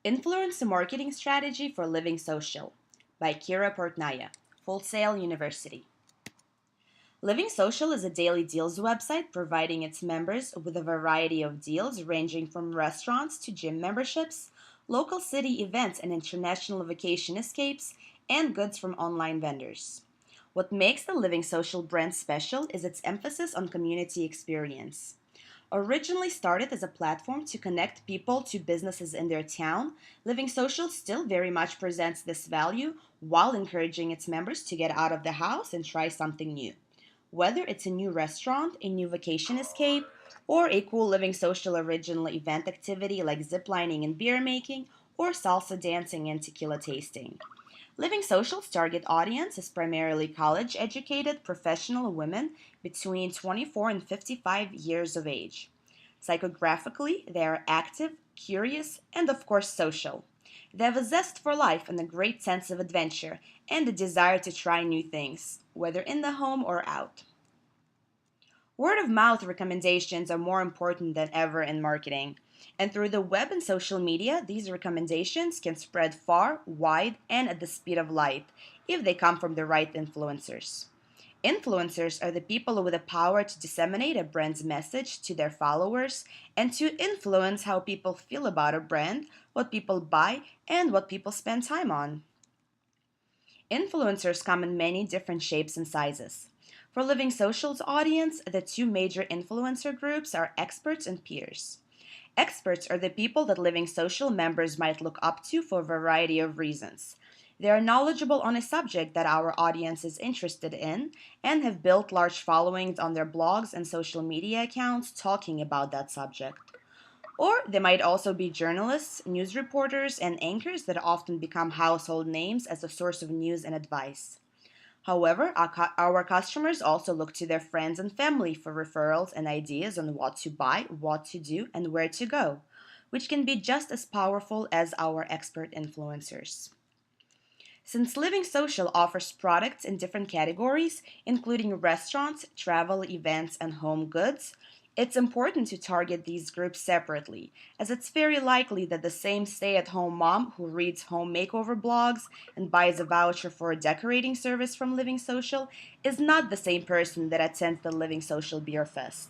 Influence Marketing Strategy for Living Social by Kira Portnaya, Full Sail University. Living Social is a daily deals website providing its members with a variety of deals ranging from restaurants to gym memberships, local city events and international vacation escapes, and goods from online vendors. What makes the Living Social brand special is its emphasis on community experience. Originally started as a platform to connect people to businesses in their town, Living Social still very much presents this value while encouraging its members to get out of the house and try something new. Whether it's a new restaurant, a new vacation escape, or a cool Living Social original event activity like ziplining and beer making, or salsa dancing and tequila tasting. Living Social's target audience is primarily college-educated professional women between 24 and 55 years of age. Psychographically, they are active, curious, and of course social. They have a zest for life and a great sense of adventure and a desire to try new things, whether in the home or out. Word of mouth recommendations are more important than ever in marketing. And through the web and social media, these recommendations can spread far, wide, and at the speed of light if they come from the right influencers. Influencers are the people with the power to disseminate a brand's message to their followers and to influence how people feel about a brand, what people buy, and what people spend time on. Influencers come in many different shapes and sizes. For Living Social's audience, the two major influencer groups are experts and peers. Experts are the people that Living Social members might look up to for a variety of reasons. They are knowledgeable on a subject that our audience is interested in and have built large followings on their blogs and social media accounts talking about that subject. Or they might also be journalists, news reporters, and anchors that often become household names as a source of news and advice. However, our customers also look to their friends and family for referrals and ideas on what to buy, what to do, and where to go, which can be just as powerful as our expert influencers. Since Living Social offers products in different categories, including restaurants, travel, events, and home goods, it's important to target these groups separately, as it's very likely that the same stay-at-home mom who reads home makeover blogs and buys a voucher for a decorating service from Living Social is not the same person that attends the Living Social Beer Fest.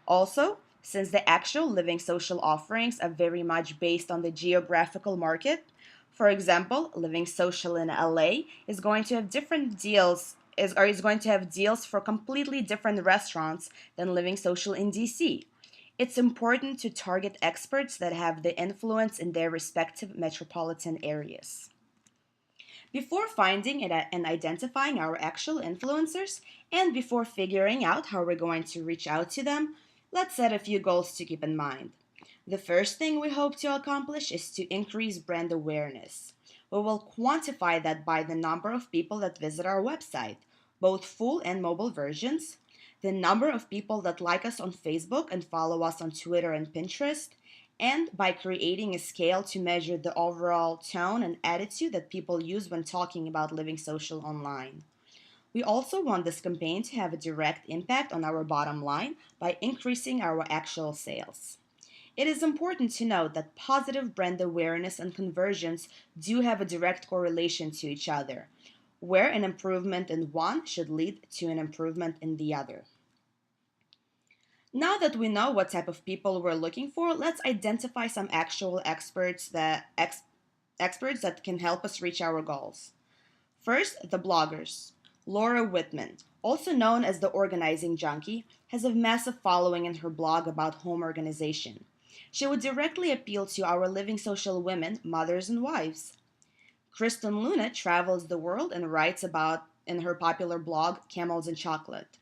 Also, since the actual Living Social offerings are very much based on the geographical market, for example, Living Social in LA is going to have different deals is going to have deals for completely different restaurants than Living Social in DC. It's important to target experts that have the influence in their respective metropolitan areas. Before finding and identifying our actual influencers, and before figuring out how we're going to reach out to them, let's set a few goals to keep in mind. The first thing we hope to accomplish is to increase brand awareness. We will quantify that by the number of people that visit our website, both full and mobile versions, the number of people that like us on Facebook and follow us on Twitter and Pinterest, and by creating a scale to measure the overall tone and attitude that people use when talking about Living Social online. We also want this campaign to have a direct impact on our bottom line by increasing our actual sales. It is important to note that positive brand awareness and conversions do have a direct correlation to each other, where an improvement in one should lead to an improvement in the other. Now that we know what type of people we're looking for, let's identify some actual experts that can help us reach our goals. First, the bloggers. Laura Whitman, also known as the Organizing Junkie, has a massive following in her blog about home organization. She would directly appeal to our Living Social women, mothers, and wives. Kristen Luna travels the world and writes about in her popular blog Camels and Chocolate.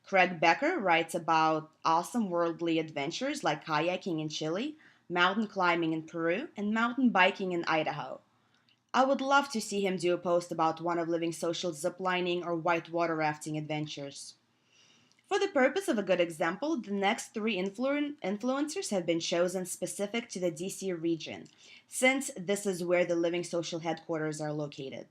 Craig Becker writes about awesome worldly adventures like kayaking in Chile, mountain climbing in Peru, and mountain biking in Idaho. I would love to see him do a post about one of Living Social's ziplining or whitewater rafting adventures. For the purpose of a good example, the next three influencers have been chosen specific to the DC region, since this is where the Living Social headquarters are located.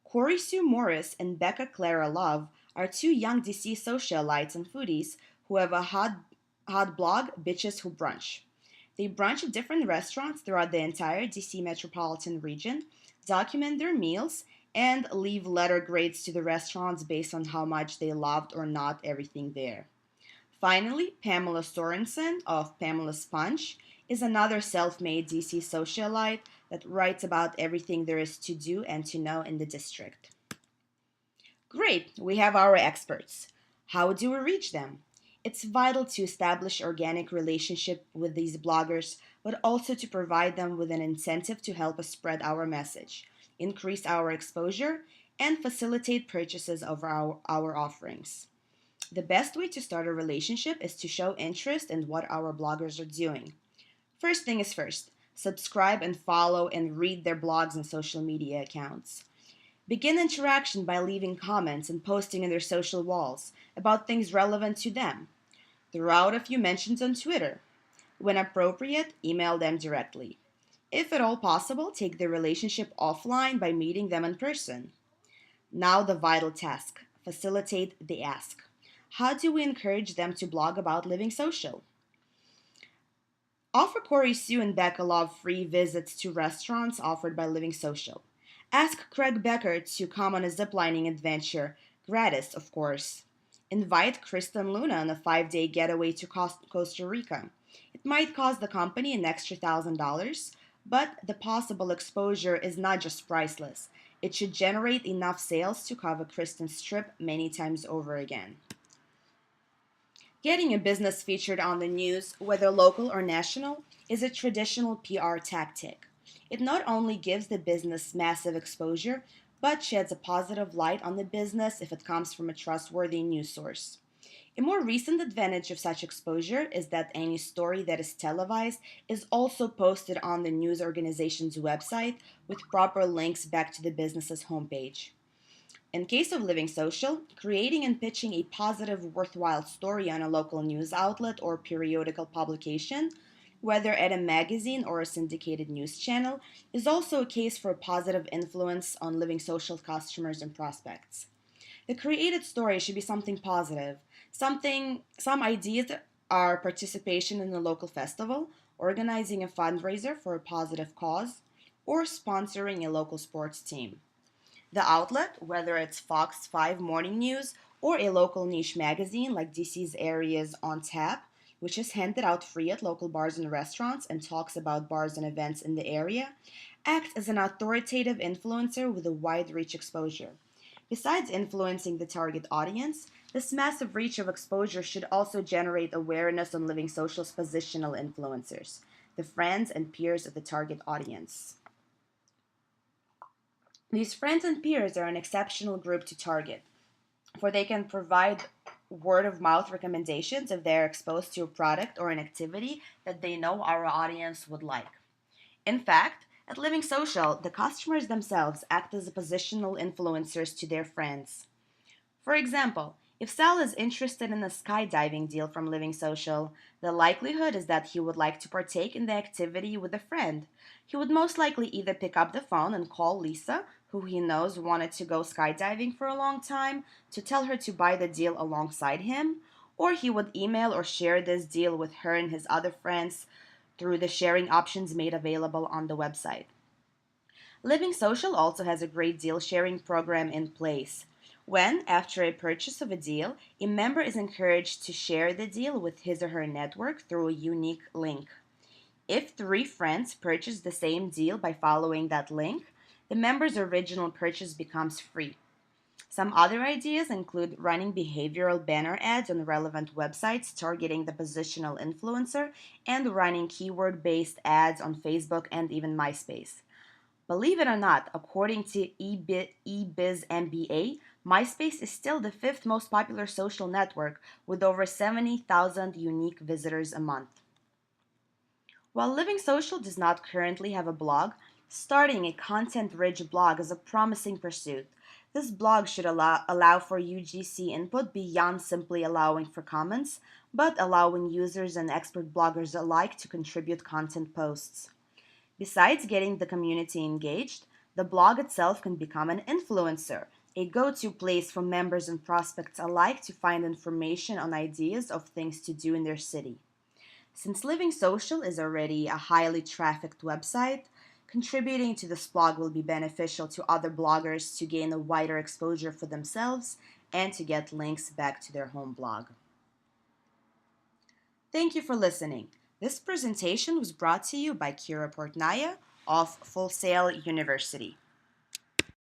Corey Sue Morris and Becca Clara Love are two young DC socialites and foodies who have a hot blog, Bitches Who Brunch. They brunch at different restaurants throughout the entire DC metropolitan region, document their meals, and leave letter grades to the restaurants based on how much they loved or not everything there. Finally, Pamela Sorensen of Pamela Sponge is another self made DC socialite that writes about everything there is to do and to know in the district. Great, we have our experts. How do we reach them? It's vital to establish organic relationship with these bloggers, but also to provide them with an incentive to help us spread our message, increase our exposure, and facilitate purchases of our offerings. The best way to start a relationship is to show interest in what our bloggers are doing. First thing is first, subscribe and follow and read their blogs and social media accounts. Begin interaction by leaving comments and posting in their social walls about things relevant to them. Throw out a few mentions on Twitter. When appropriate, email them directly. If at all possible, take the relationship offline by meeting them in person. Now the vital task, facilitate the ask. How do we encourage them to blog about Living Social? Offer Corey Sue and Becca Love free visits to restaurants offered by Living Social. Ask Craig Becker to come on a ziplining adventure, gratis, of course. Invite Kristen Luna on a 5-day getaway to Costa Rica. It might cost the company an extra $1,000, but the possible exposure is not just priceless. It should generate enough sales to cover Kristen's trip many times over again. Getting a business featured on the news, whether local or national, is a traditional PR tactic. It not only gives the business massive exposure, but sheds a positive light on the business if it comes from a trustworthy news source. A more recent advantage of such exposure is that any story that is televised is also posted on the news organization's website with proper links back to the business's homepage. In case of Living Social, creating and pitching a positive, worthwhile story on a local news outlet or periodical publication, whether at a magazine or a syndicated news channel, is also a case for a positive influence on Living Social customers and prospects. The created story should be something positive. Some ideas are participation in a local festival, organizing a fundraiser for a positive cause, or sponsoring a local sports team. The outlet, whether it's Fox 5 Morning News or a local niche magazine like DC's Areas on Tap, which is handed out free at local bars and restaurants and talks about bars and events in the area, acts as an authoritative influencer with a wide reach exposure. Besides influencing the target audience, this massive reach of exposure should also generate awareness on Living Social's positional influencers, the friends and peers of the target audience. These friends and peers are an exceptional group to target, for they can provide word of mouth recommendations if they're exposed to a product or an activity that they know our audience would like. In fact, at Living Social, the customers themselves act as positional influencers to their friends. For example, if Sal is interested in a skydiving deal from Living Social, the likelihood is that he would like to partake in the activity with a friend. He would most likely either pick up the phone and call Lisa, who he knows wanted to go skydiving for a long time, to tell her to buy the deal alongside him, or he would email or share this deal with her and his other friends through the sharing options made available on the website. Living Social also has a great deal sharing program in place. When, after a purchase of a deal, a member is encouraged to share the deal with his or her network through a unique link. If 3 friends purchase the same deal by following that link, the member's original purchase becomes free. Some other ideas include running behavioral banner ads on relevant websites targeting the positional influencer and running keyword-based ads on Facebook and even MySpace. Believe it or not, according to eBizMBA, MySpace is still the 5th most popular social network with over 70,000 unique visitors a month. While Living Social does not currently have a blog, starting a content-rich blog is a promising pursuit. This blog should allow for UGC input beyond simply allowing for comments, but allowing users and expert bloggers alike to contribute content posts. Besides getting the community engaged, the blog itself can become an influencer, a go-to place for members and prospects alike to find information on ideas of things to do in their city. Since Living Social is already a highly trafficked website, contributing to this blog will be beneficial to other bloggers to gain a wider exposure for themselves and to get links back to their home blog. Thank you for listening. This presentation was brought to you by Kira Portnaya of Full Sail University.